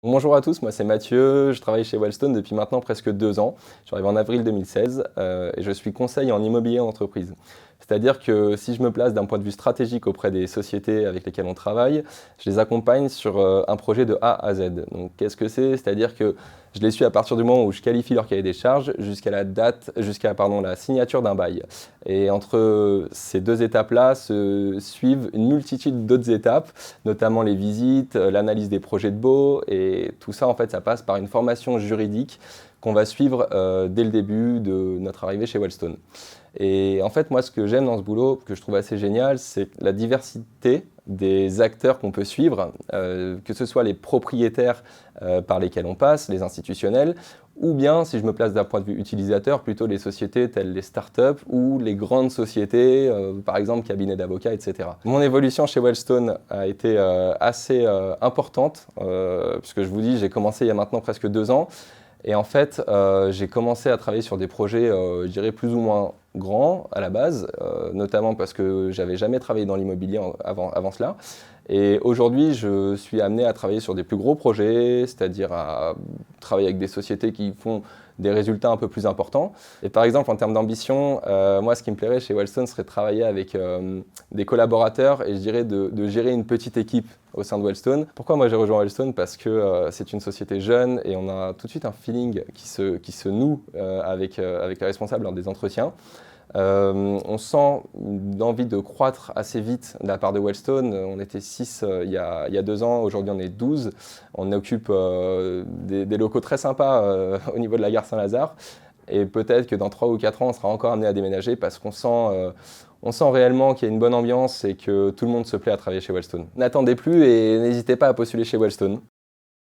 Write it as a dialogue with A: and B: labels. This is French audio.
A: Bonjour à tous, moi c'est Mathieu, je travaille chez Wellstone depuis maintenant presque 2 ans. Je suis arrivé en avril 2016 et je suis conseiller en immobilier d'entreprise. C'est-à-dire que si je me place d'un point de vue stratégique auprès des sociétés avec lesquelles on travaille, je les accompagne sur un projet de A à Z. Donc qu'est-ce que c'est? C'est-à-dire que je les suis à partir du moment où je qualifie leur cahier des charges jusqu'à la signature d'un bail. Et entre ces deux étapes-là se suivent une multitude d'autres étapes, notamment les visites, l'analyse des projets de baux, et tout ça, en fait, ça passe par une formation juridique qu'on va suivre dès le début de notre arrivée chez Wellstone. Et en fait, moi, ce que j'aime dans ce boulot, que je trouve assez génial, c'est la diversité des acteurs qu'on peut suivre, que ce soit les propriétaires par lesquels on passe, les institutionnels, ou bien, si je me place d'un point de vue utilisateur, plutôt les sociétés telles les startups ou les grandes sociétés, par exemple cabinets d'avocats, etc. Mon évolution chez Wellstone a été assez importante, puisque je vous dis, j'ai commencé il y a maintenant presque 2 ans. Et en fait, j'ai commencé à travailler sur des projets, je dirais, plus ou moins grands à la base, notamment parce que j'avais jamais travaillé dans l'immobilier avant cela. Et aujourd'hui, je suis amené à travailler sur des plus gros projets, c'est-à-dire à travailler avec des sociétés qui font des résultats un peu plus importants. Et par exemple, en termes d'ambition, moi, ce qui me plairait chez Wellstone serait de travailler avec des collaborateurs et je dirais de gérer une petite équipe au sein de Wellstone. Pourquoi moi j'ai rejoint Wellstone? Parce que c'est une société jeune et on a tout de suite un feeling qui se noue avec les responsables lors des entretiens. On sent une envie de croître assez vite de la part de Wellstone. On était 6 il y a 2 ans, aujourd'hui on est 12. On occupe des locaux très sympas au niveau de la gare Saint-Lazare. Et peut-être que dans 3 ou 4 ans, on sera encore amené à déménager parce on sent réellement qu'il y a une bonne ambiance et que tout le monde se plaît à travailler chez Wellstone. N'attendez plus et n'hésitez pas à postuler chez Wellstone.